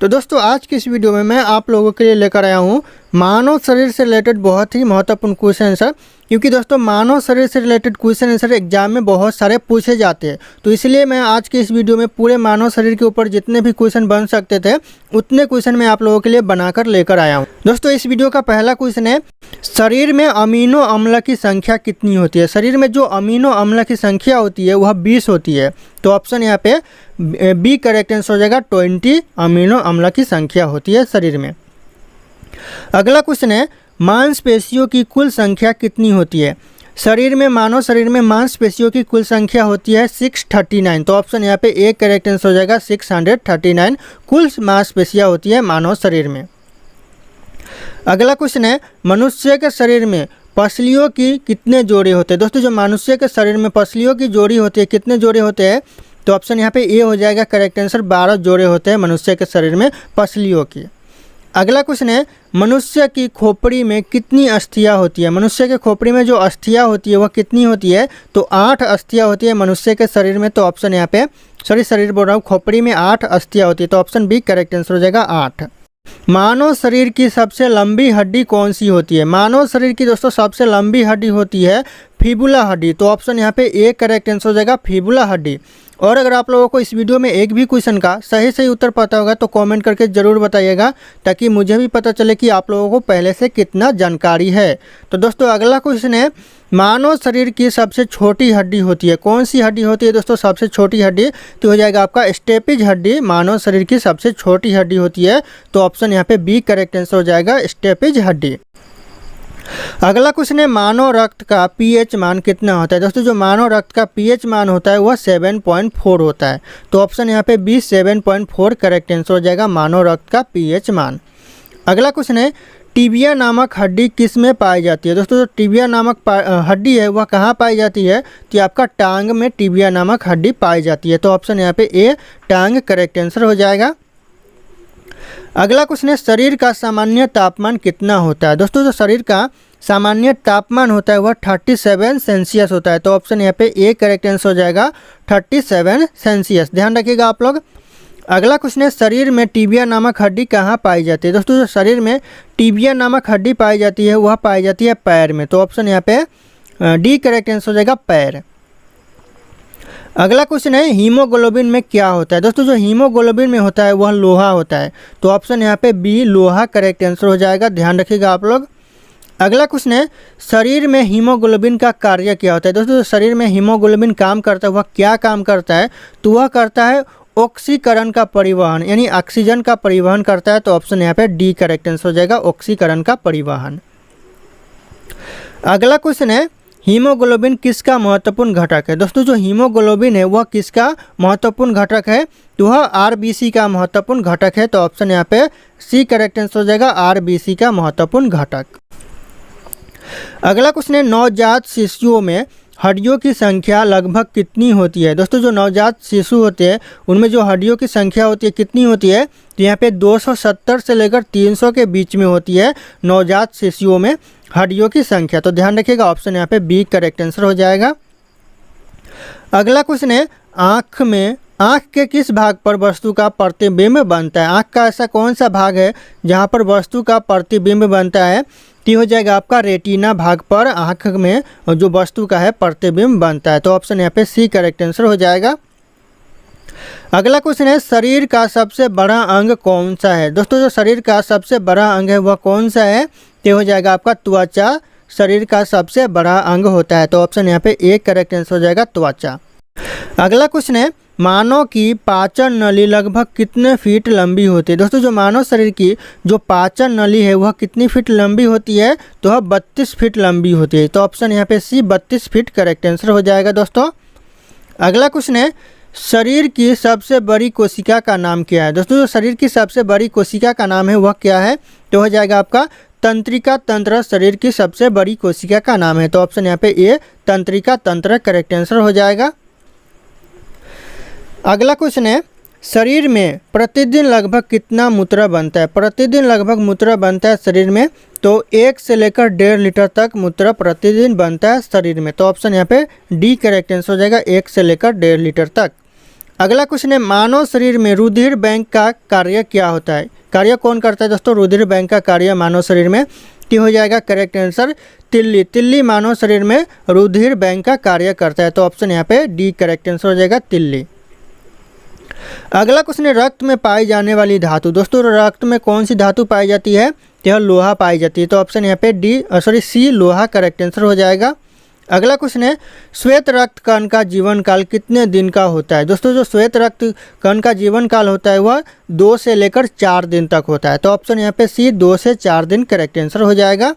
तो दोस्तों आज की इस वीडियो में मैं आप लोगों के लिए लेकर आया हूँ मानव शरीर से रिलेटेड बहुत ही महत्वपूर्ण क्वेश्चन आंसर। क्योंकि दोस्तों मानव शरीर से रिलेटेड क्वेश्चन आंसर एग्जाम में बहुत सारे पूछे जाते हैं, तो इसलिए मैं आज के इस वीडियो में पूरे मानव शरीर के ऊपर जितने भी क्वेश्चन बन सकते थे उतने क्वेश्चन मैं आप लोगों के लिए बनाकर लेकर आया हूँ। दोस्तों इस वीडियो का पहला क्वेश्चन है, शरीर में अमीनो अम्ल की संख्या कितनी होती है? शरीर में जो अमीनो अम्ल की संख्या होती है वह 20 होती है। तो ऑप्शन यहाँ पे बी करेक्ट आंसर हो जाएगा, 20 अमीनो अम्ल की संख्या होती है शरीर में। अगला क्वेश्चन है, मांसपेशियों की कुल संख्या कितनी होती है? शरीर में मानव शरीर में मांसपेशियों की कुल संख्या होती है 639। तो ऑप्शन यहाँ पे ए करेक्ट आंसर हो जाएगा, 639 कुल मांसपेशियाँ होती है मानव शरीर में। अगला क्वेश्चन है, मनुष्य के शरीर में पसलियों की कितने जोड़े होते हैं? दोस्तों जो मनुष्य के शरीर में पसलियों की जोड़ी होती है, कितने जोड़े होते हैं? तो ऑप्शन यहाँ पे ए हो जाएगा करेक्ट आंसर, 12 जोड़े होते हैं मनुष्य के शरीर में पसलियों की। अगला क्वेश्चन है, मनुष्य की खोपड़ी में कितनी अस्थियाँ होती है? मनुष्य के खोपड़ी में जो अस्थियाँ होती है वह कितनी होती है? तो 8 अस्थियाँ होती है मनुष्य के शरीर में। तो ऑप्शन यहाँ पे शरीर बोल रहा हूँ, खोपड़ी में 8 अस्थियाँ होती है। तो ऑप्शन बी करेक्ट आंसर हो जाएगा 8। मानव शरीर की सबसे लंबी हड्डी कौन सी होती है? मानव शरीर की दोस्तों सबसे लंबी हड्डी होती है फिबुला हड्डी। तो ऑप्शन यहाँ पे ए करेक्ट आंसर हो जाएगा, फिबुला हड्डी। और अगर आप लोगों को इस वीडियो में एक भी क्वेश्चन का सही उत्तर पता होगा तो कमेंट करके ज़रूर बताइएगा, ताकि मुझे भी पता चले कि आप लोगों को पहले से कितना जानकारी है। तो दोस्तों अगला क्वेश्चन है, मानव शरीर की सबसे छोटी हड्डी होती है? कौन सी हड्डी होती है दोस्तों सबसे छोटी हड्डी? तो हो जाएगा आपका स्टेपिज हड्डी मानव शरीर की सबसे छोटी हड्डी होती है। तो ऑप्शन यहाँ पे बी करेक्ट आंसर हो जाएगा, स्टेपिज हड्डी। अगला क्वेश्चन है, मानव रक्त का पीएच मान कितना होता है? दोस्तों जो मानव रक्त का पीएच मान होता है वह 7.4 होता है। तो ऑप्शन यहाँ पे बी 7.4 करेक्ट आंसर हो जाएगा, मानव रक्त का पीएच मान। अगला क्वेश्चन है, टिबिया नामक हड्डी किस में पाई जाती है? दोस्तों जो टिबिया नामक हड्डी है वह कहाँ पाई जाती है? तो आपका टांग में टिबिया नामक हड्डी पाई जाती है। तो ऑप्शन यहाँ पे ए टांग करेक्ट आंसर हो जाएगा। अगला क्वेश्चन है, शरीर का सामान्य तापमान कितना होता है? दोस्तों जो शरीर का सामान्य तापमान होता है वह 37 सेल्सियस होता है। तो ऑप्शन यहाँ पे ए करेक्ट आंसर हो जाएगा, 37 सेल्सियस। ध्यान रखिएगा आप लोग। अगला क्वेश्चन है, शरीर में टिबिया नामक हड्डी कहाँ पाई जाती है? दोस्तों जो शरीर में टिबिया नामक हड्डी पाई जाती है वह पाई जाती है पैर में। तो ऑप्शन यहाँ पे डी करेक्ट आंसर हो जाएगा, पैर। अगला क्वेश्चन है, हीमोग्लोबिन में क्या होता है? दोस्तों जो हीमोग्लोबिन में होता है वह लोहा होता है। तो ऑप्शन यहाँ पे बी लोहा करेक्ट आंसर हो जाएगा। ध्यान रखिएगा आप लोग। अगला क्वेश्चन है, शरीर में हीमोग्लोबिन का कार्य क्या होता है? दोस्तों जो शरीर में हीमोग्लोबिन काम करता है वह क्या काम करता है? तो वह करता है ऑक्सीकरण का परिवहन, यानी ऑक्सीजन का परिवहन करता है। तो ऑप्शन यहाँ पे डी करेक्ट आंसर हो जाएगा, ऑक्सीकरण का परिवहन। अगला क्वेश्चन है, हीमोग्लोबिन किसका महत्वपूर्ण घटक है? दोस्तों जो हीमोग्लोबिन है वह किसका महत्वपूर्ण घटक है? तो वह आरबीसी का महत्वपूर्ण घटक है। तो ऑप्शन यहाँ पे सी करेक्ट आंसर हो जाएगा, आरबीसी का महत्वपूर्ण घटक। अगला क्वेश्चन है, नवजात शिशुओं में हड्डियों की संख्या लगभग कितनी होती है? दोस्तों जो नवजात शिशु होते हैं उनमें जो हड्डियों की संख्या होती है कितनी होती है? तो यहाँ पे 270 से लेकर 300 के बीच में होती है नवजात शिशुओं में हड्डियों की संख्या। तो ध्यान रखिएगा, ऑप्शन यहाँ पे बी करेक्ट आंसर हो जाएगा। अगला क्वेश्चन है, आँख के किस भाग पर वस्तु का प्रतिबिंब बनता है? आँख का ऐसा कौन सा भाग है जहाँ पर वस्तु का प्रतिबिंब बनता है? तो हो जाएगा आपका रेटिना भाग पर आँख में जो वस्तु का है प्रतिबिंब बनता है। तो ऑप्शन यहाँ पे सी करेक्ट आंसर हो जाएगा। अगला क्वेश्चन है, शरीर का सबसे बड़ा अंग कौन सा है? दोस्तों जो शरीर का सबसे बड़ा अंग है वह कौन सा है? तो हो जाएगा आपका त्वचा शरीर का सबसे बड़ा अंग होता है। तो ऑप्शन यहाँ पे ए करेक्ट आंसर हो जाएगा, त्वचा। अगला क्वेश्चन है, मानव की पाचन नली लगभग कितने फीट लंबी होती है? दोस्तों जो मानव शरीर की जो पाचन नली है वह कितनी फीट लंबी होती है? तो वह 32 फीट लंबी होती है। तो ऑप्शन यहाँ पे सी 32 फीट करेक्ट आंसर हो जाएगा दोस्तों। अगला क्वेश्चन है, शरीर की सबसे बड़ी कोशिका का नाम क्या है? दोस्तों जो शरीर की सबसे बड़ी कोशिका का नाम है वह क्या है? तो हो जाएगा आपका तंत्रिका तंत्र शरीर की सबसे बड़ी कोशिका का नाम है। तो ऑप्शन यहाँ पे ए तंत्रिका तंत्र करेक्ट आंसर हो जाएगा। अगला क्वेश्चन है, शरीर में प्रतिदिन लगभग कितना मूत्र बनता है? प्रतिदिन लगभग मूत्र बनता है शरीर में, तो 1 से लेकर 1.5 लीटर तक मूत्र प्रतिदिन बनता है शरीर में। तो ऑप्शन यहाँ पे डी करेक्ट आंसर हो जाएगा, 1 से लेकर 1.5 लीटर तक। अगला क्वेश्चन है मानव शरीर में रुधिर बैंक का कार्य क्या होता है। कार्य कौन करता है दोस्तों, रुधिर बैंक का कार्य मानव शरीर में, कि हो जाएगा करेक्ट आंसर तिल्ली। तिल्ली मानव शरीर में रुधिर बैंक का कार्य करता है, तो ऑप्शन यहाँ पे डी करेक्ट आंसर हो जाएगा तिल्ली। अगला क्वेश्चन है रक्त में पाई जाने वाली धातु। दोस्तों रक्त में कौन सी धातु पाई जाती है, यह लोहा पाई जाती है, तो ऑप्शन यहाँ पे सी लोहा करेक्ट आंसर हो जाएगा। अगला क्वेश्चन है श्वेत रक्त कण का जीवन काल कितने दिन का होता है। दोस्तों जो श्वेत रक्त कण का जीवन काल होता है वह 2 से लेकर 4 दिन तक होता है, तो ऑप्शन यहाँ पे सी 2 से 4 दिन करेक्ट आंसर हो जाएगा।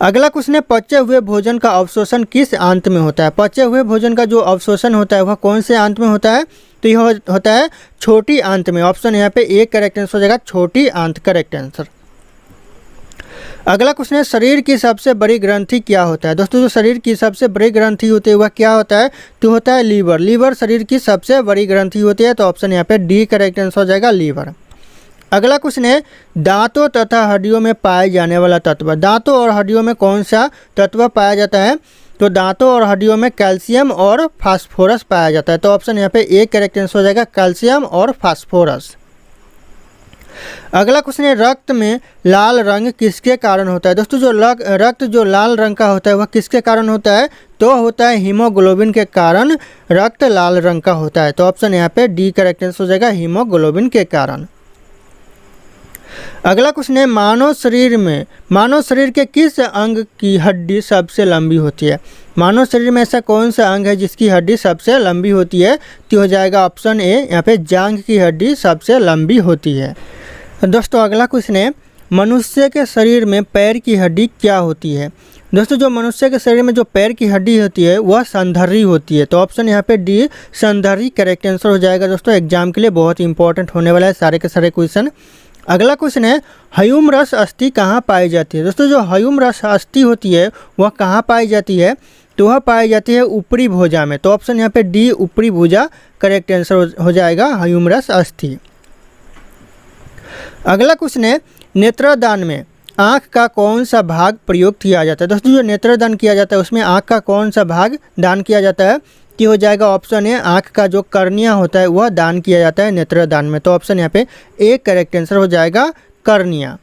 अगला क्वेश्चन है पचे हुए भोजन का अवशोषण किस आंत में होता है। पचे हुए भोजन का जो अवशोषण होता है वह कौन से आंत में होता है, तो यह होता है छोटी आंत में। ऑप्शन यहाँ पे ए करेक्ट आंसर हो जाएगा, छोटी आंत करेक्ट आंसर। अगला क्वेश्चन है शरीर की सबसे बड़ी ग्रंथि क्या होता है। दोस्तों जो शरीर की सबसे बड़ी ग्रंथि होती है वह क्या होता है, तो होता है लीवर। लीवर शरीर की सबसे बड़ी ग्रंथि होती है, तो ऑप्शन यहाँ पे डी करेक्ट आंसर हो जाएगा लीवर। अगला क्वेश्चन है दांतों तथा हड्डियों में पाए जाने वाला तत्व। दांतों और हड्डियों में कौन सा तत्व पाया जाता है, तो दांतों और हड्डियों में कैल्शियम और फास्फोरस पाया जाता है, तो ऑप्शन यहाँ पे ए करेक्ट आंसर हो जाएगा कैल्शियम और फास्फोरस। अगला क्वेश्चन है रक्त में लाल रंग किसके कारण होता है। दोस्तों जो रक्त जो लाल रंग का होता है वह किसके कारण होता है, तो होता है हीमोग्लोबिन के कारण रक्त लाल रंग का होता है, तो ऑप्शन यहाँ पे डी करेक्ट आंसर हो जाएगा हीमोग्लोबिन के कारण। अगला क्वेश्चन है मानव शरीर के किस अंग की हड्डी सबसे लंबी होती है। मानव शरीर में ऐसा कौन सा अंग है जिसकी हड्डी सबसे लंबी होती है, तो हो जाएगा ऑप्शन ए यहाँ पे जांघ की हड्डी सबसे लंबी होती है। दोस्तों अगला क्वेश्चन है मनुष्य के शरीर में पैर की हड्डी क्या होती है। दोस्तों जो मनुष्य के शरीर में जो पैर की हड्डी होती है वह संधारी होती है, तो ऑप्शन यहाँ पे डी संधारी करेक्ट आंसर हो जाएगा। दोस्तों एग्जाम के लिए बहुत इंपॉर्टेंट होने वाला है सारे के सारे क्वेश्चन। अगला क्वेश्चन है ह्यूमरस अस्थि कहाँ पाई जाती है। दोस्तों जो ह्यूमरस अस्थि होती है वह कहाँ पाई जाती है, तो वह पाई जाती है ऊपरी भुजा में, तो ऑप्शन यहाँ पे डी ऊपरी भुजा करेक्ट आंसर हो जाएगा ह्यूमरस अस्थि। अगला क्वेश्चन है नेत्रदान में आँख का कौन सा भाग प्रयोग किया जाता है। दोस्तों जो नेत्रदान किया जाता है उसमें आँख का कौन सा भाग दान किया जाता है, कि हो जाएगा ऑप्शन है आँख का जो कर्निया होता है वह दान किया जाता है नेत्रदान में, तो ऑप्शन यहाँ पे ए करेक्ट आंसर हो जाएगा कर्निया।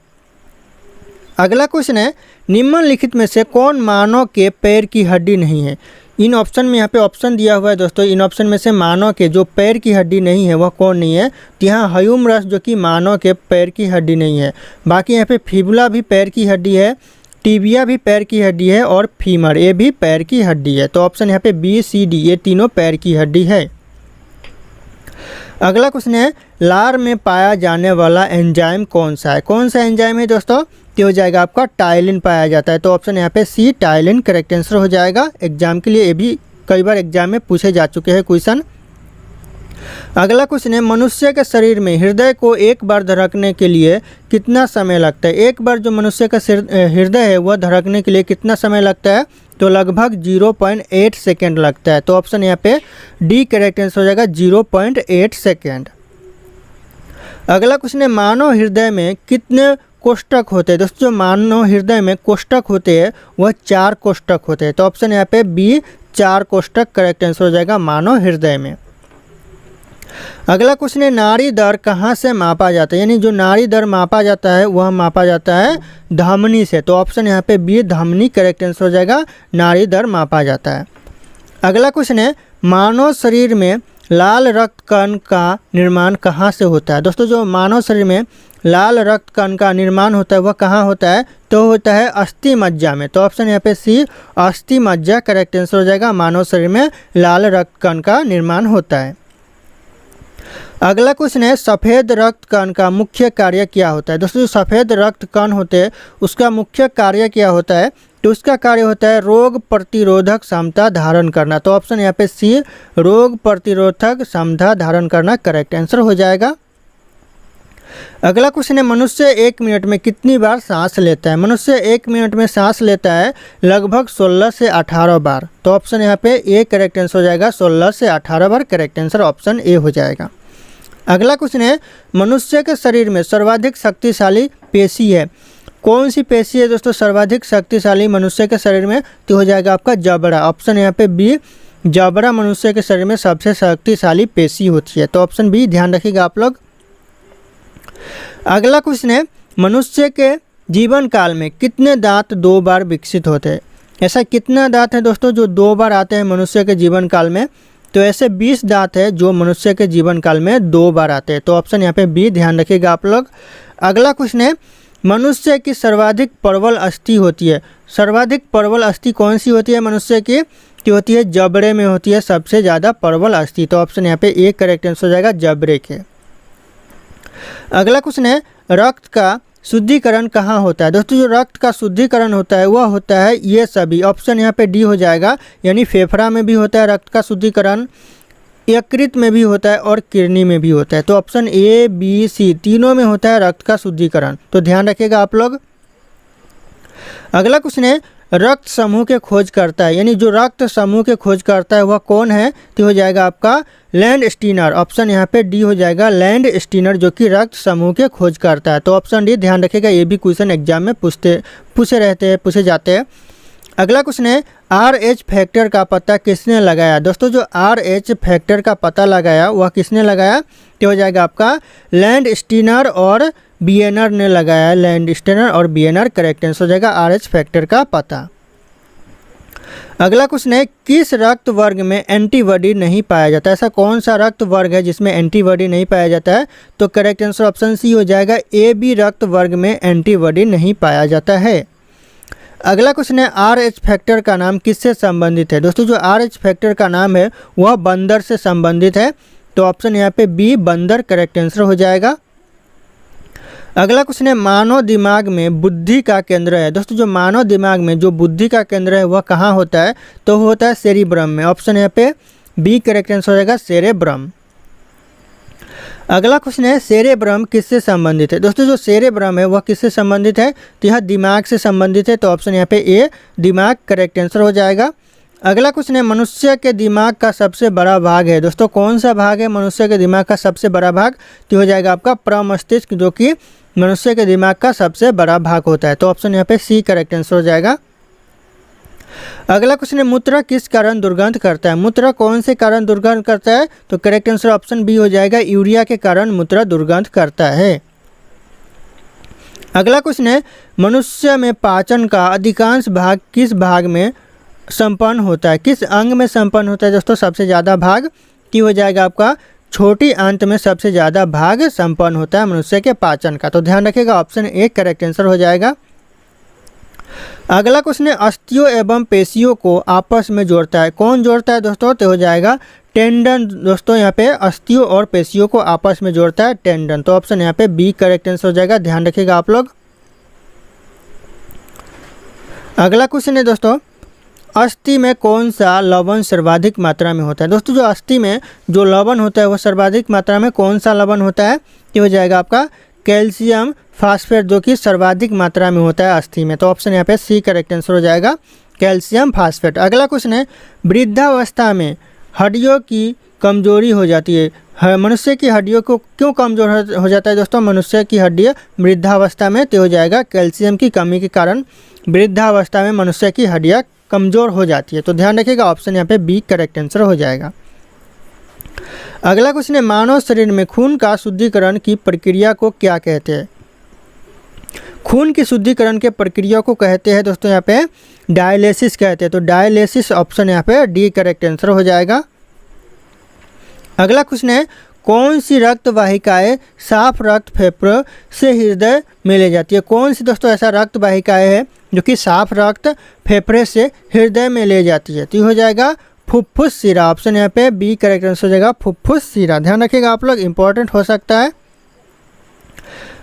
अगला क्वेश्चन है निम्नलिखित में से कौन मानव के पैर की हड्डी नहीं है। इन ऑप्शन में यहाँ पे ऑप्शन दिया हुआ है दोस्तों, इन ऑप्शन में से मानव के जो पैर की हड्डी नहीं है वह कौन नहीं है, तो यहाँ ह्यूमरस जो कि मानव के पैर की हड्डी नहीं है। बाकी यहाँ पे फिबुला भी पैर की हड्डी है, टिबिया भी पैर की हड्डी है और फीमर ये भी पैर की हड्डी है, तो ऑप्शन यहाँ पे बी सी डी ये तीनों पैर की हड्डी है। अगला क्वेश्चन है लार में पाया जाने वाला एंजाइम कौन सा है। कौन सा एंजाइम है दोस्तों, तो हो जाएगा आपका टाइलिन पाया जाता है, तो ऑप्शन यहाँ पे सी टाइलिन करेक्ट आंसर हो जाएगा। एग्जाम के लिए ये भी कई बार एग्जाम में पूछे जा चुके हैं क्वेश्चन। अगला क्वेश्चन है मनुष्य के शरीर में हृदय को एक बार धड़कने के लिए कितना समय लगता है। एक बार जो मनुष्य का हृदय है वह धड़कने के लिए कितना समय लगता है, तो लगभग 0.8 सेकेंड लगता है, तो ऑप्शन यहाँ पे डी करेक्ट आंसर हो जाएगा 0.8 सेकेंड। अगला क्वेश्चन है मानव हृदय में कितने कोष्ठक होते हैं। दोस्तों जो मानव हृदय में कोष्ठक होते हैं वह 4 कोष्ठक होते हैं, तो ऑप्शन यहाँ पे बी 4 कोष्ठक करेक्ट आंसर हो जाएगा मानव हृदय में। अगला क्वेश्चन है नाड़ी दर कहाँ से मापा जाता है, यानी जो नाड़ी दर मापा जाता है वह मापा जाता है धमनी से, तो ऑप्शन यहाँ पे बी धमनी करेक्ट आंसर हो जाएगा नाड़ी दर मापा जाता है। अगला क्वेश्चन है मानव शरीर में लाल रक्त कण का निर्माण कहाँ से होता है। दोस्तों जो मानव शरीर में लाल रक्त कण का निर्माण होता है वह कहाँ होता है, तो होता है अस्थि मज्जा में, तो ऑप्शन यहाँ पे सी अस्थि मज्जा करेक्ट आंसर हो जाएगा। मानव शरीर में लाल रक्त कण का निर्माण होता है। अगला क्वेश्चन है सफ़ेद रक्त कण का मुख्य कार्य क्या होता है। दोस्तों जो सफ़ेद रक्त कण होते हैं उसका मुख्य कार्य क्या होता है, तो उसका कार्य होता है रोग प्रतिरोधक क्षमता धारण करना, तो ऑप्शन यहाँ पे सी रोग प्रतिरोधक क्षमता धारण करना करेक्ट आंसर हो जाएगा। अगला क्वेश्चन है मनुष्य 1 मिनट में कितनी बार सांस लेता है। मनुष्य 1 मिनट में सांस लेता है लगभग 16 से 18 बार, तो ऑप्शन यहाँ पे ए करेक्ट आंसर हो जाएगा 16 से 18 बार करेक्ट आंसर ऑप्शन ए हो जाएगा। अगला क्वेश्चन है मनुष्य के शरीर में सर्वाधिक शक्तिशाली पेशी है। कौन सी पेशी है दोस्तों सर्वाधिक शक्तिशाली मनुष्य के शरीर में, तो हो जाएगा आपका जबड़ा, ऑप्शन यहाँ पे बी जबड़ा मनुष्य के शरीर में सबसे शक्तिशाली पेशी होती है। तो ऑप्शन बी ध्यान रखिएगा आप लोग। अगला क्वेश्चन है, मनुष्य के जीवन काल में कितने दांत 2 बार विकसित होते हैं? ऐसा कितना दांत है दोस्तों जो 2 बार आते हैं मनुष्य के जीवन काल में? तो ऐसे 20 दांत है जो मनुष्य के जीवन काल में 2 बार आते हैं। तो ऑप्शन यहाँ पे बी ध्यान रखिएगा आप लोग। अगला क्वेश्चन है, मनुष्य की सर्वाधिक प्रबल अस्थि होती है। सर्वाधिक प्रबल अस्थि कौन सी होती है मनुष्य की? तो होती है जबड़े में होती है सबसे ज़्यादा प्रबल अस्थि। तो ऑप्शन यहाँ पे ए करेक्ट आंसर हो जाएगा, जबड़े के। अगला क्वेश्चन है, रक्त का शुद्धिकरण कहाँ होता है? दोस्तों जो रक्त का शुद्धिकरण होता है वह होता है ये सभी, ऑप्शन यहाँ पे डी हो जाएगा, यानी फेफड़ा में भी होता है रक्त का शुद्धिकरण, यकृत में भी होता है और किडनी में भी होता है। तो ऑप्शन ए बी सी तीनों में होता है रक्त का शुद्धिकरण। तो ध्यान रखिएगा आप लोग। अगला क्वेश्चन है, रक्त समूह के खोज करता है, यानी जो रक्त समूह के खोज करता है वह कौन है? तो हो जाएगा आपका लैंडस्टीनर। ऑप्शन यहाँ पे डी हो जाएगा, लैंडस्टीनर, जो कि रक्त समूह के खोज करता है। तो ऑप्शन डी ध्यान रखिएगा, ये भी क्वेश्चन एग्जाम में पूछे जाते हैं। अगला क्वेश्चन है, RH फैक्टर का पता किसने लगाया? दोस्तों जो RH फैक्टर का पता लगाया वह किसने लगाया? तो हो जाएगा आपका लैंडस्टीनर और बीएनर ने लगाया। लैंडस्टीनर और बीएनर करेक्ट आंसर हो जाएगा RH फैक्टर का पता। अगला क्वेश्चन है, किस रक्त वर्ग में एंटीबॉडी नहीं पाया जाता? ऐसा कौन सा रक्त वर्ग है जिसमें एंटीबॉडी नहीं पाया जाता है? तो करेक्ट आंसर ऑप्शन सी हो जाएगा, AB रक्त वर्ग में एंटीबॉडी नहीं पाया जाता है। अगला क्वेश्चन है, RH फैक्टर का नाम किससे संबंधित है? दोस्तों जो RH फैक्टर का नाम है वह बंदर से संबंधित है। तो ऑप्शन यहाँ पे बी बंदर करेक्ट आंसर हो जाएगा। अगला क्वेश्चन है, मानव दिमाग में बुद्धि का केंद्र है। दोस्तों जो मानव दिमाग में जो बुद्धि का केंद्र है वह कहाँ होता है? तो होता है सेरिब्रम में। ऑप्शन यहाँ पे बी करेक्ट आंसर हो जाएगा, सेरेब्रम। अगला क्वेश्चन है, सेरेब्रम किससे संबंधित है? दोस्तों जो सेरेब्रम है वह किससे संबंधित है? तो यह दिमाग से संबंधित है। तो ऑप्शन यहाँ पे ए दिमाग करेक्ट आंसर हो जाएगा। अगला क्वेश्चन है, मनुष्य के दिमाग का सबसे बड़ा भाग है। दोस्तों कौन सा भाग है मनुष्य के दिमाग का सबसे बड़ा भाग? तो हो जाएगा आपका प्रमस्तिष्क, जो कि मनुष्य के दिमाग का सबसे बड़ा भाग होता है। तो ऑप्शन यहाँ पे सी करेक्ट आंसर हो जाएगा। अगला क्वेश्चन है, मूत्र किस कारण दुर्गंध करता है? मूत्र कौन से कारण दुर्गंध करता है? तो करेक्ट आंसर ऑप्शन बी हो जाएगा, यूरिया के कारण मूत्र दुर्गंध करता है। अगला क्वेश्चन है, मनुष्य में पाचन का अधिकांश भाग किस भाग में संपन्न होता है? किस अंग में संपन्न होता है? दोस्तों सबसे ज़्यादा भाग की हो जाएगा आपका छोटी आंत में सबसे ज़्यादा भाग संपन्न होता है मनुष्य के पाचन का। तो ध्यान रखिएगा, ऑप्शन ए करेक्ट आंसर हो जाएगा। अगला क्वेश्चन है, अस्थियों एवं पेशियों को आपस में जोड़ता है। कौन जोड़ता है दोस्तों? तो हो जाएगा टेंडन। दोस्तों यहाँ पे अस्थियों और पेशियों को आपस में जोड़ता है टेंडन। तो ऑप्शन यहाँ पे बी करेक्ट आंसर हो जाएगा, ध्यान रखिएगा आप लोग। अगला क्वेश्चन है दोस्तों, अस्थि में कौन सा लवण सर्वाधिक मात्रा में होता है? दोस्तों जो अस्थि में जो लवण होता है वह सर्वाधिक मात्रा में कौन सा लवण होता है? ये हो जाएगा आपका कैल्शियम फास्फेट, जो कि सर्वाधिक मात्रा में होता है अस्थि में। तो ऑप्शन यहाँ पे सी करेक्ट आंसर हो जाएगा, कैल्शियम फास्फेट। अगला क्वेश्चन है, वृद्धावस्था में हड्डियों की कमजोरी हो जाती है। मनुष्य की हड्डियों को क्यों कमजोर हो जाता है दोस्तों मनुष्य की हड्डियाँ वृद्धावस्था में? तो हो जाएगा कैल्शियम की कमी के कारण वृद्धावस्था में मनुष्य की हड्डियाँ कमज़ोर हो जाती है। तो ध्यान रखिएगा, ऑप्शन यहाँ पे बी करेक्ट आंसर हो जाएगा। अगला क्वेश्चन है, मानव शरीर में खून का शुद्धिकरण की प्रक्रिया को क्या कहते हैं? खून की शुद्धिकरण के प्रक्रिया को कहते हैं दोस्तों यहाँ पे डायलिसिस कहते हैं। तो डायलिसिस ऑप्शन यहाँ पे डी करेक्ट आंसर हो जाएगा। अगला क्वेश्चन है, कौन सी रक्त वाहिकाएं साफ रक्त फेफड़ों से हृदय में ले जाती है? कौन सी दोस्तों ऐसा रक्त वाहिकाएं है जो कि साफ रक्त फेफड़े से हृदय में ले जाती है? तो हो जाएगा फुफ्फुस शिरा। ऑप्शन यहाँ पे बी करेक्ट आंसर हो जाएगा, फुफ्फुस शिरा। ध्यान रखिएगा आप लोग, इंपॉर्टेंट हो सकता है।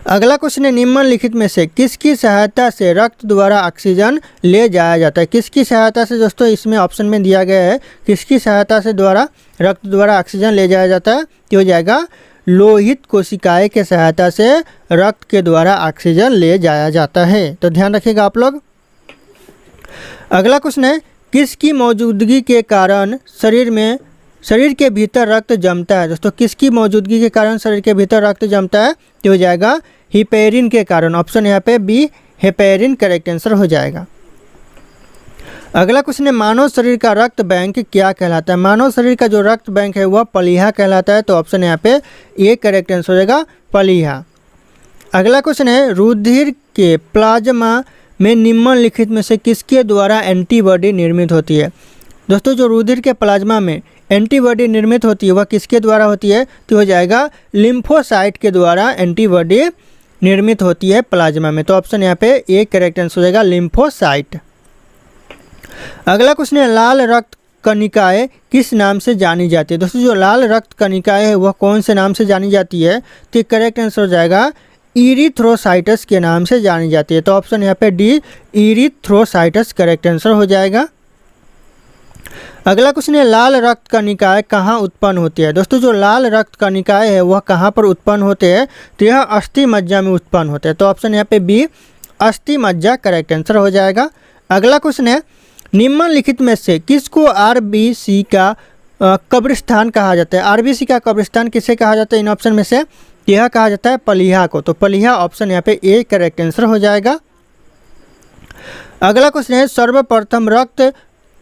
अगला क्वेश्चन है, निम्नलिखित में से किसकी सहायता से रक्त द्वारा ऑक्सीजन ले जाया जाता है? किसकी सहायता से दोस्तों इसमें ऑप्शन में दिया गया है, किसकी सहायता से द्वारा रक्त द्वारा ऑक्सीजन ले जाया जाता है? तो हो जाएगा लोहित कोशिकाएं के सहायता से रक्त के द्वारा ऑक्सीजन ले जाया जाता है। तो ध्यान रखिएगा आप लोग। अगला क्वेश्चन है, किसकी मौजूदगी के कारण शरीर के भीतर रक्त जमता है? दोस्तों किसकी मौजूदगी के कारण शरीर के भीतर रक्त जमता है? तो हो जाएगा हिपेरिन के कारण। ऑप्शन यहाँ पे बी हेपेरिन करेक्ट आंसर हो जाएगा। अगला क्वेश्चन है मानव शरीर का रक्त बैंक क्या कहलाता है। मानव शरीर का जो रक्त बैंक है वह प्लीहा कहलाता है। तो ऑप्शन यहाँ पे ए करेक्ट आंसर हो जाएगा, प्लीहा। अगला क्वेश्चन है रुधिर के प्लाज्मा में निम्नलिखित में से किसके द्वारा एंटीबॉडी निर्मित होती है। दोस्तों जो रुधिर के प्लाज्मा में एंटीबॉडी निर्मित होती है वह किसके द्वारा होती है, तो हो जाएगा लिम्फोसाइट के द्वारा एंटीबॉडी निर्मित होती है प्लाज्मा में। तो ऑप्शन यहाँ पे ए करेक्ट आंसर हो जाएगा, लिम्फोसाइट। अगला क्वेश्चन है लाल रक्त कणिकाएं किस नाम से जानी जाती है। दोस्तों जो लाल रक्त कणिकाएं है वह कौन से नाम से जानी जाती है, तो करेक्ट आंसर हो जाएगा इरिथ्रोसाइटस के नाम से जानी जाती है। तो ऑप्शन यहाँ पे डी इरिथ्रोसाइटस करेक्ट आंसर हो जाएगा। अगला क्वेश्चन है लाल रक्त कणिकाएं कहाँ उत्पन्न होती है। दोस्तों जो लाल रक्त कणिकाएं है वह कहाँ पर उत्पन्न होते हैं, तो यह अस्थि मज्जा में उत्पन्न होते हैं। तो ऑप्शन यहाँ पे बी अस्थि मज्जा करेक्ट आंसर हो जाएगा। अगला क्वेश्चन है निम्नलिखित में से किसको आरबीसी का कब्रिस्तान कहा जाता है। आरबीसी का कब्रिस्तान किसे कहा जाता है, इन ऑप्शन में से यह कहा जाता है प्लीहा को। तो प्लीहा ऑप्शन यहाँ पे ए करेक्ट आंसर हो जाएगा। अगला क्वेश्चन है सर्वप्रथम रक्त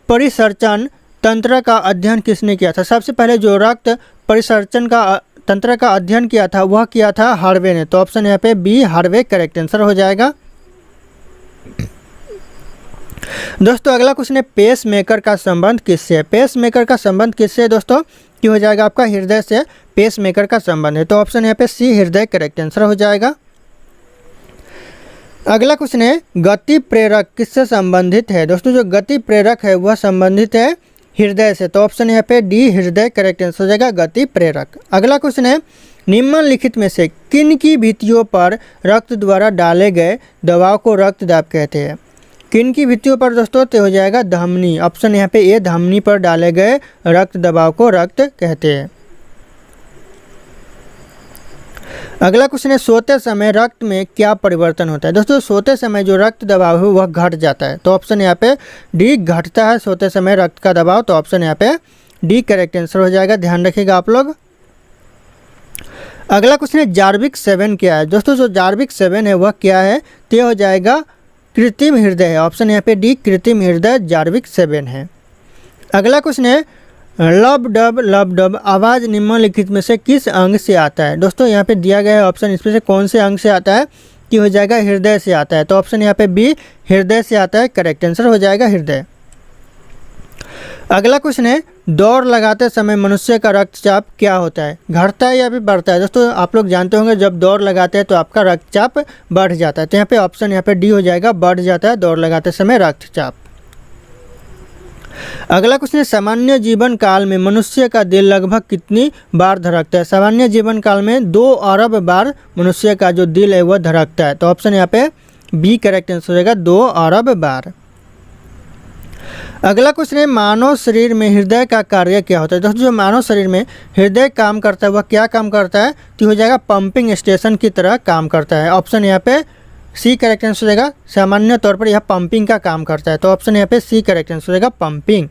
परिसंचरण तंत्र का अध्ययन किसने किया था। सबसे पहले जो रक्त परिसंचरण का तंत्र का अध्ययन किया था वह किया था हार्वे ने। तो ऑप्शन यहाँ पे बी हार्वे करेक्ट आंसर हो जाएगा। दोस्तों अगला क्वेश्चन है पेस मेकर का संबंध किससे है। पेस मेकर का संबंध किससे है दोस्तों, कि हो जाएगा आपका हृदय से पेस मेकर का संबंध है। तो ऑप्शन यहाँ पे सी हृदय करेक्ट आंसर हो जाएगा। अगला क्वेश्चन है गति प्रेरक किससे संबंधित है। दोस्तों जो गति प्रेरक है वह संबंधित है हृदय से। तो ऑप्शन यहाँ पे डी हृदय करेक्ट आंसर हो जाएगा, गति प्रेरक। अगला क्वेश्चन है निम्नलिखित में से किन की भित्तियों पर रक्त द्वारा डाले गए दबाव को रक्तदाब कहते हैं। किन की भित्तियों पर दोस्तों, तो हो जाएगा धमनी। ऑप्शन यहाँ पे ए धमनी पर डाले गए रक्त दबाव को रक्त कहते हैं। अगला क्वेश्चन है सोते समय रक्त में क्या परिवर्तन होता है। दोस्तों सोते समय जो रक्त दबाव है वह घट जाता है। तो ऑप्शन यहाँ पे डी घटता है सोते समय रक्त का दबाव। तो ऑप्शन यहाँ पे डी करेक्ट आंसर हो जाएगा, ध्यान रखिएगा आप लोग। अगला क्वेश्चन है जार्विक 7 क्या है। दोस्तों जो जार्विक 7 है वह क्या है, तो हो जाएगा कृत्रिम हृदय है। ऑप्शन यहाँ पे डी कृत्रिम हृदय जार्विक 7 है। अगला क्वेश्चन है लब डब आवाज़ निम्नलिखित में से किस अंग से आता है। दोस्तों यहाँ पे दिया गया है ऑप्शन, इसमें से कौन से अंग से आता है, कि हो जाएगा हृदय से आता है। तो ऑप्शन यहाँ पे बी हृदय से आता है, करेक्ट आंसर हो जाएगा हृदय। अगला क्वेश्चन है दौड़ लगाते समय मनुष्य का रक्तचाप क्या होता है, घटता है या फिर बढ़ता है। दोस्तों आप लोग जानते होंगे जब दौड़ लगाते हैं तो आपका रक्तचाप बढ़ जाता है। तो यहाँ पे ऑप्शन यहाँ पे डी हो जाएगा, बढ़ जाता है दौड़ लगाते समय रक्तचाप। अगला क्वेश्चन है सामान्य जीवन काल में मनुष्य का दिल लगभग कितनी बार धड़कता है। सामान्य जीवन काल में 2 अरब बार मनुष्य का जो दिल है वह धड़कता है। तो ऑप्शन यहाँ पे बी करेक्ट आंसर हो जाएगा, 2 अरब बार। अगला क्वेश्चन है मानव शरीर में हृदय का कार्य क्या होता है। दोस्तों जो मानव शरीर में हृदय काम करता है वह क्या काम करता है, तो हो जाएगा पंपिंग स्टेशन की तरह काम करता है। ऑप्शन यहाँ पे सी करेक्ट आंसर हो जाएगा, सामान्य तौर पर यह पंपिंग का काम करता है। तो ऑप्शन यहाँ पे सी करेक्ट आंसर हो जाएगा, पंपिंग।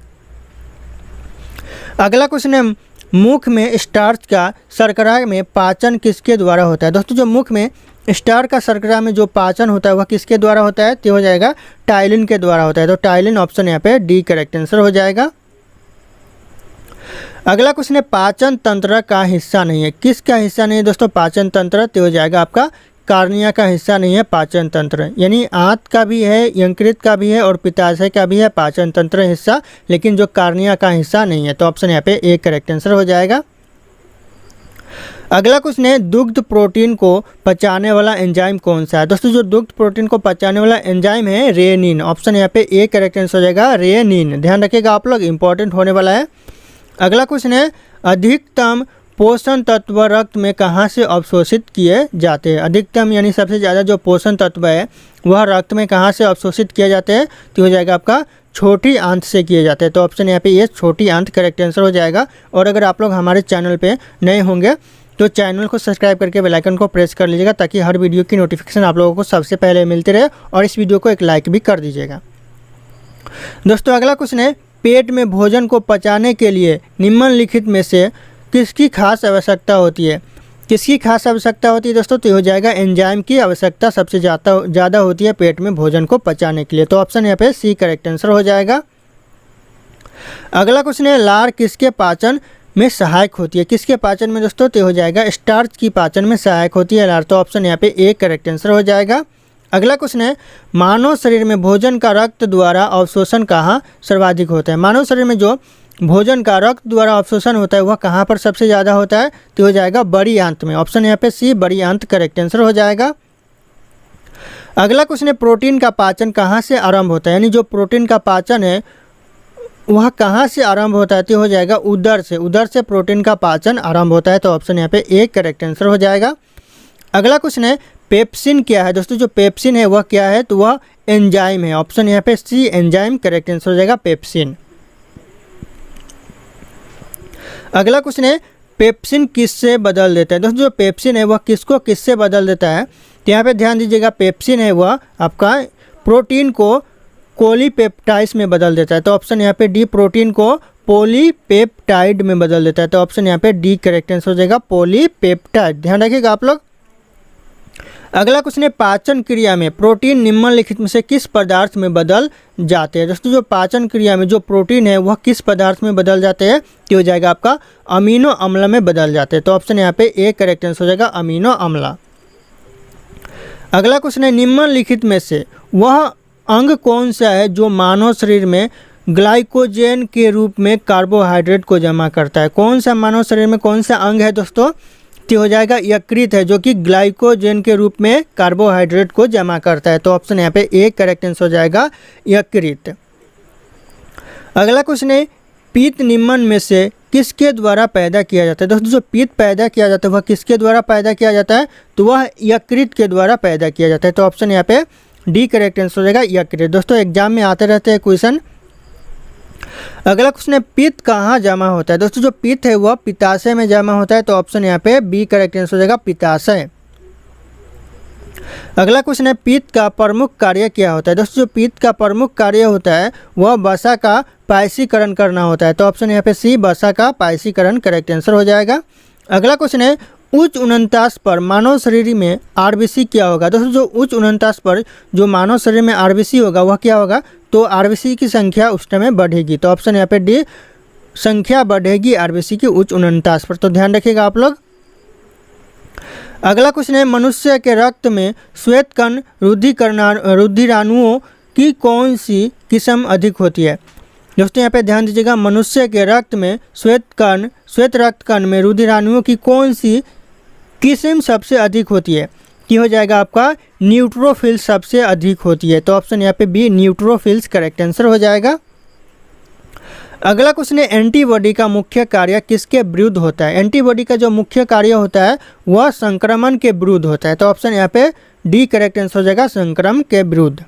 अगला क्वेश्चन है मुख में स्टार्च का शर्करा में पाचन किसके द्वारा होता है। दोस्तों जो मुख में स्टार्च का शर्करा में जो पाचन होता है वह किसके द्वारा होता है, तो हो जाएगा टाइलिन के द्वारा होता है। तो टाइलिन ऑप्शन यहाँ पे डी करेक्ट आंसर हो जाएगा। अगला क्वेश्चन है पाचन तंत्र का हिस्सा नहीं है, किसका हिस्सा नहीं है दोस्तों पाचन तंत्र, तो हो जाएगा आपका कार्निया का हिस्सा नहीं है पाचन तंत्र। यानी आंत का भी है, यकृत का भी है और पित्ताशय का भी है पाचन तंत्र हिस्सा, लेकिन जो कार्निया का हिस्सा नहीं है। तो ऑप्शन यहाँ पे ए करेक्ट आंसर हो जाएगा। अगला क्वेश्चन है दुग्ध प्रोटीन को पचाने वाला एंजाइम कौन सा है। दोस्तों जो दुग्ध प्रोटीन को पचाने वाला एंजाइम है रेनिन। ऑप्शन यहाँ पे ए करेक्ट आंसर हो जाएगा, रेनिन। ध्यान रखिएगा आप लोग, इंपॉर्टेंट होने वाला है। अगला क्वेश्चन है अधिकतम पोषण तत्व रक्त में कहाँ से अवशोषित किए जाते हैं। अधिकतम यानी सबसे ज़्यादा जो पोषण तत्व है वह रक्त में कहाँ से अवशोषित किए जाते हैं, तो हो जाएगा आपका छोटी आंत से किए जाते हैं। तो ऑप्शन यहाँ पे ये छोटी आंत करेक्ट आंसर हो जाएगा। और अगर आप लोग हमारे चैनल पे नए होंगे तो चैनल को सब्सक्राइब करके बेल आइकन को प्रेस कर लीजिएगा, ताकि हर वीडियो की नोटिफिकेशन आप लोगों को सबसे पहले मिलती रहे। और इस वीडियो को एक लाइक भी कर दीजिएगा। दोस्तों अगला क्वेश्चन है पेट में भोजन को पचाने के लिए निम्नलिखित में से किसकी खास आवश्यकता होती है। किसकी खास आवश्यकता होती है दोस्तों, तो हो जाएगा एंजाइम की आवश्यकता सबसे ज़्यादा होती है पेट में भोजन को पचाने के लिए। तो ऑप्शन यहाँ पे सी करेक्ट आंसर हो जाएगा। अगला क्वेश्चन है लार किसके पाचन में सहायक होती है? किसके पाचन में दोस्तों? तो हो जाएगा स्टार्च की पाचन में सहायक होती है लार। तो ऑप्शन यहाँ पे ए करेक्ट आंसर हो जाएगा। अगला क्वेश्चन है मानव शरीर में भोजन का रक्त द्वारा अवशोषण कहाँ सर्वाधिक होता है? मानव शरीर में जो भोजन का रक्त द्वारा अवशोषण होता है वह कहाँ पर सबसे ज़्यादा होता है? तो हो जाएगा बड़ी आंत में। ऑप्शन यहाँ पे सी बड़ी आंत करेक्ट आंसर हो जाएगा। अगला क्वेश्चन है प्रोटीन का पाचन कहाँ से आरंभ होता है? यानी जो प्रोटीन का पाचन है वह कहाँ से आरंभ होता है? तो हो जाएगा उदर से। उदर से प्रोटीन का पाचन आरंभ होता है। तो ऑप्शन यहाँ पे ए करेक्ट आंसर हो जाएगा। अगला क्वेश्चन है पेप्सिन क्या है? दोस्तों जो पेप्सिन है वह क्या है? तो वह एंजाइम है। ऑप्शन यहाँ पे सी एंजाइम करेक्ट आंसर हो जाएगा पेप्सिन। अगला क्वेश्चन है पेप्सिन किससे बदल देता है? दोस्तों जो पेप्सिन है वह किसको किससे बदल देता है? तो यहाँ पे ध्यान दीजिएगा पेप्सिन है वह आपका प्रोटीन को पॉलीपेप्टाइड्स में बदल देता है। तो ऑप्शन यहाँ पे डी प्रोटीन को पॉलीपेप्टाइड में बदल देता है। तो ऑप्शन यहाँ पे डी करेक्ट आंसर हो जाएगा पॉलीपेप्टाइड। ध्यान रखिएगा आप लोग। अगला क्वेश्चन है पाचन क्रिया में प्रोटीन निम्नलिखित में से किस पदार्थ में बदल जाते हैं? दोस्तों जो पाचन क्रिया में जो प्रोटीन है वह किस पदार्थ में बदल जाते हैं? तो हो जाएगा आपका अमीनो अम्ल में बदल जाते हैं। तो ऑप्शन यहाँ पे ए करेक्ट आंसर हो जाएगा अमीनो अम्ल। अगला क्वेश्चन है निम्नलिखित में से वह अंग कौन सा है जो मानव शरीर में ग्लाइकोजन के रूप में कार्बोहाइड्रेट को जमा करता है? कौन सा मानव शरीर में कौन सा अंग है दोस्तों? तो हो जाएगा यकृत है जो कि ग्लाइकोजन के रूप में कार्बोहाइड्रेट को जमा करता है। तो ऑप्शन यहाँ पे ए करेक्ट आंसर हो जाएगा यकृत। अगला क्वेश्चन है पित्त निम्न में से किसके द्वारा पैदा किया जाता है? दोस्तों जो पित्त पैदा किया जाता है वह किसके द्वारा पैदा किया जाता है? तो वह यकृत के द्वारा पैदा किया जाता है। तो ऑप्शन यहाँ पे डी करेक्ट आंसर हो जाएगा यकृत। दोस्तों एग्जाम में आते रहते हैं क्वेश्चन। अगला क्वेश्चन है पित्त कहाँ जमा होता है? दोस्तों जो पित्त है वह पित्ताशय में जमा होता है। तो ऑप्शन यहाँ पे बी करेक्ट आंसर हो जाएगा पित्ताशय। अगला क्वेश्चन है पित्त का प्रमुख कार्य क्या होता है? दोस्तों जो पित्त का प्रमुख कार्य होता है वह वसा का पायसीकरण करना होता है। तो ऑप्शन यहाँ पे सी वसा का पायसीकरण करेक्ट आंसर हो जाएगा। अगला क्वेश्चन है उच्च उनतास पर मानव शरीर में आरबीसी क्या होगा? दोस्तों जो उच्च उनतास पर जो मानव शरीर में आरबीसी होगा वह क्या होगा? तो आरबीसी की संख्या उस समय बढ़ेगी। तो ऑप्शन यहाँ पे डी संख्या बढ़ेगी आरबीसी की उच्च उनतास पर। तो ध्यान रखिएगा आप लोग। अगला क्वेश्चन है मनुष्य के रक्त में श्वेत कण रुधिराणुओं की कौन सी किस्म अधिक होती है? दोस्तों यहाँ पे ध्यान दीजिएगा मनुष्य के रक्त में श्वेत रक्त कण में रुधिराणुओं की कौन सी किस्म सबसे अधिक होती है? कि हो जाएगा आपका न्यूट्रोफिल्स सबसे अधिक होती है। तो ऑप्शन यहाँ पे बी न्यूट्रोफिल्स करेक्ट आंसर हो जाएगा। अगला क्वेश्चन है एंटीबॉडी का मुख्य कार्य किसके विरुद्ध होता है? एंटीबॉडी का जो मुख्य कार्य होता है वह संक्रमण के विरुद्ध होता है। तो ऑप्शन यहाँ पे डी करेक्ट आंसर हो जाएगा संक्रमण के विरुद्ध।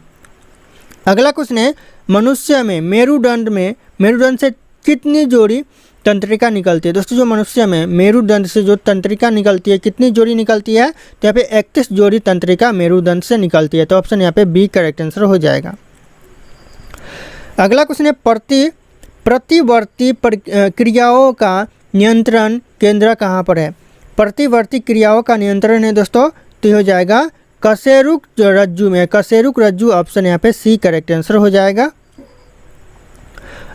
अगला क्वेश्चन है मनुष्य में मेरुदंड से कितनी जोड़ी तंत्रिका निकलती है? दोस्तों जो मनुष्य में मेरुदंड से जो तंत्रिका निकलती है कितनी जोड़ी निकलती है? तो यहाँ पे 31 जोड़ी तंत्रिका मेरुदंड से निकलती है। तो ऑप्शन यहाँ पे बी करेक्ट आंसर हो जाएगा। अगला क्वेश्चन है प्रतिवर्ती क्रियाओं का नियंत्रण केंद्र कहाँ पर है? प्रतिवर्ती क्रियाओं का नियंत्रण है दोस्तों तो हो जाएगा कशेरुक रज्जु में। कशेरुक रज्जु ऑप्शन यहाँ पे सी करेक्ट आंसर हो जाएगा।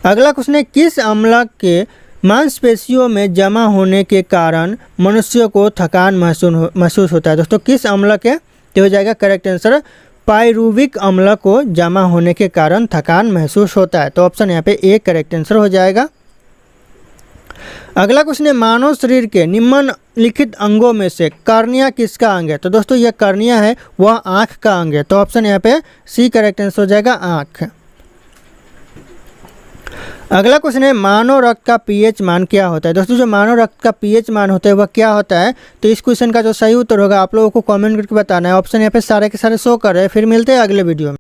अगला क्वेश्चन है किस अम्ल के मांसपेशियों में जमा होने के कारण मनुष्य को थकान महसूस होता है? दोस्तों किस अम्ल के? तो हो जाएगा करेक्ट आंसर पाइरुविक अम्ल को जमा होने के कारण थकान महसूस होता है। तो ऑप्शन यहाँ पे ए करेक्ट आंसर हो जाएगा। अगला क्वेश्चन है मानव शरीर के निम्नलिखित अंगों में से कर्निया किसका अंग है? तो दोस्तों यह कर्निया है वह आँख का अंग है। तो ऑप्शन यहाँ पे सी करेक्ट आंसर हो जाएगा आँख। अगला क्वेश्चन है मानव रक्त का पीएच मान क्या होता है? दोस्तों जो मानव रक्त का पीएच मान होता है वह क्या होता है? तो इस क्वेश्चन का जो सही उत्तर होगा आप लोगों को कमेंट करके बताना है। ऑप्शन यहाँ पे सारे के सारे शो कर रहे हैं। फिर मिलते हैं अगले वीडियो में।